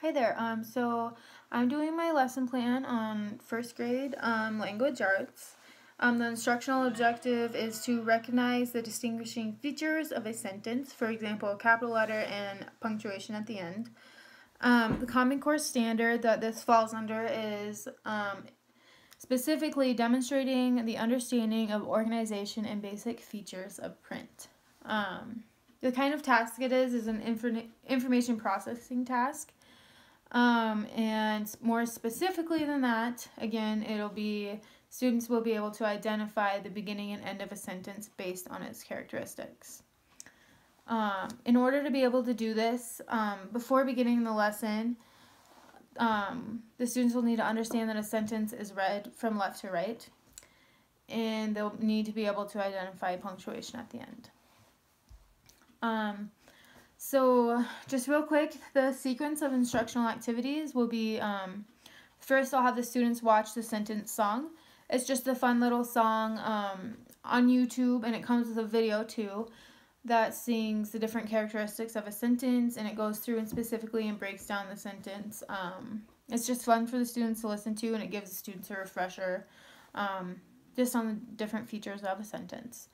Hi there. So I'm doing my lesson plan on first grade language arts. The instructional objective is to recognize the distinguishing features of a sentence, for example, a capital letter and punctuation at the end. The Common Core standard that this falls under is specifically demonstrating the understanding of organization and basic features of print. The kind of task it is an information processing task. And more specifically than that, again, it'll be students will be able to identify the beginning and end of a sentence based on its characteristics. In order to be able to do this, before beginning the lesson, the students will need to understand that a sentence is read from left to right, and they'll need to be able to identify punctuation at the end. So just real quick, the sequence of instructional activities will be first I'll have the students watch the sentence song. It's just a fun little song on YouTube, and it comes with a video too that sings the different characteristics of a sentence, and it goes through and specifically and breaks down the sentence. It's just fun for the students to listen to, and it gives the students a refresher just on the different features of a sentence.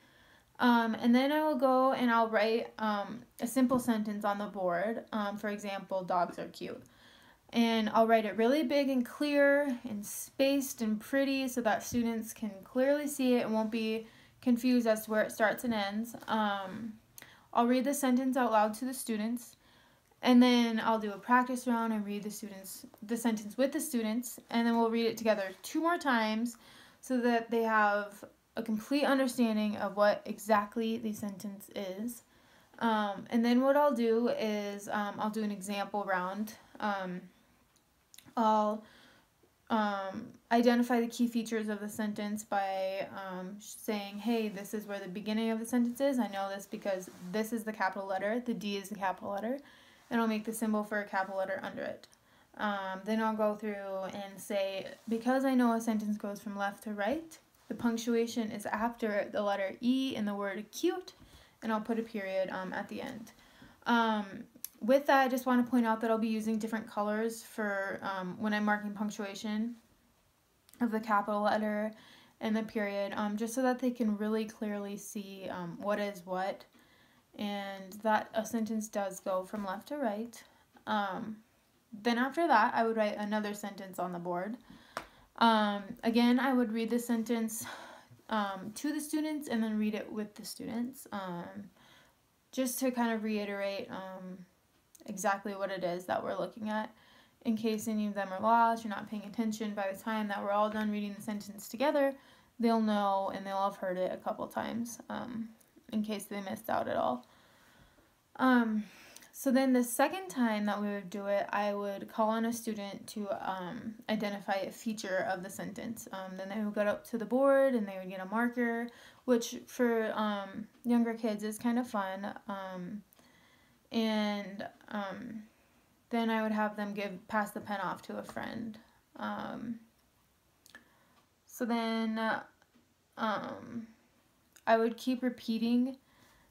And then I will go and I'll write a simple sentence on the board. For example, dogs are cute. And I'll write it really big and clear and spaced and pretty so that students can clearly see it and won't be confused as to where it starts and ends. I'll read the sentence out loud to the students, and then I'll do a practice round and read the sentence with the students, and then we'll read it together 2 more times so that they have a complete understanding of what exactly the sentence is. And then what I'll do is I'll do an example round. I'll identify the key features of the sentence by saying, hey, this is where the beginning of the sentence is. I know this because this is the capital letter, the D is the capital letter, and I'll make the symbol for a capital letter under it. Then I'll go through and say, because I know a sentence goes from left to right, the punctuation is after the letter E in the word cute, and I'll put a period at the end. With that, I just want to point out that I'll be using different colors for when I'm marking punctuation of the capital letter and the period, just so that they can really clearly see what is what, and that a sentence does go from left to right. Then after that, I would write another sentence on the board. Again, I would read the sentence to the students and then read it with the students, just to kind of reiterate exactly what it is that we're looking at. In case any of them are lost, you're not paying attention, by the time that we're all done reading the sentence together, they'll know and they'll have heard it a couple times, in case they missed out at all. So then the second time that we would do it, I would call on a student to identify a feature of the sentence. Then they would go up to the board and they would get a marker, which for younger kids is kind of fun. And then I would have them pass the pen off to a friend. So then I would keep repeating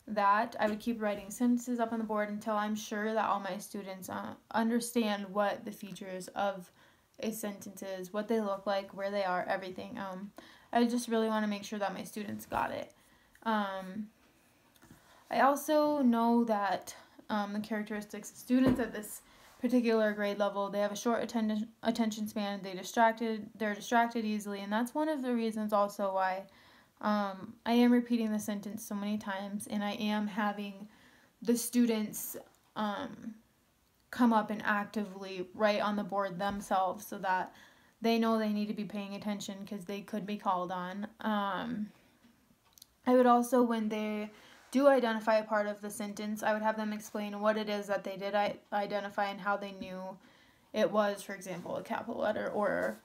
that. I would keep writing sentences up on the board until I'm sure that all my students understand what the features of a sentence is, what they look like, where they are, everything. I just really want to make sure that my students got it. I also know that the characteristics of students at this particular grade level, they have a short attention span, they're distracted easily, and that's one of the reasons also why I am repeating the sentence so many times, and I am having the students come up and actively write on the board themselves so that they know they need to be paying attention because they could be called on. I would also, when they do identify a part of the sentence, I would have them explain what it is that they did identify and how they knew it was, for example, a capital letter or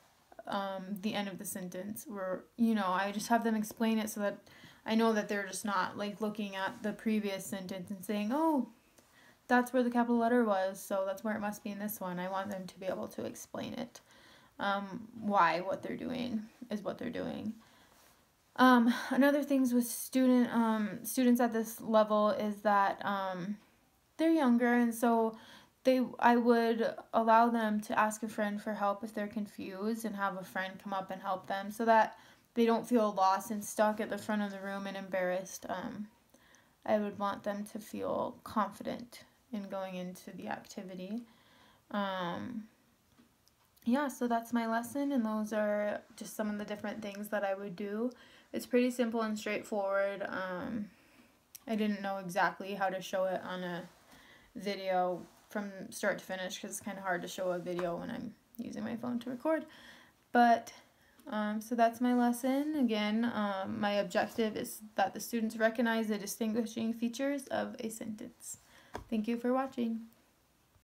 the end of the sentence, or I just have them explain it so that I know that they're just not like looking at the previous sentence and saying, oh, that's where the capital letter was, so that's where it must be in this one. I want them to be able to explain it, why what they're doing is what they're doing. Another things with students at this level is that they're younger, and so I would allow them to ask a friend for help if they're confused, and have a friend come up and help them, so that they don't feel lost and stuck at the front of the room and embarrassed. I would want them to feel confident in going into the activity. Yeah, so that's my lesson, and those are just some of the different things that I would do. It's pretty simple and straightforward. I didn't know exactly how to show it on a video from start to finish, because it's kind of hard to show a video when I'm using my phone to record. But so that's my lesson. Again, my objective is that the students recognize the distinguishing features of a sentence. Thank you for watching.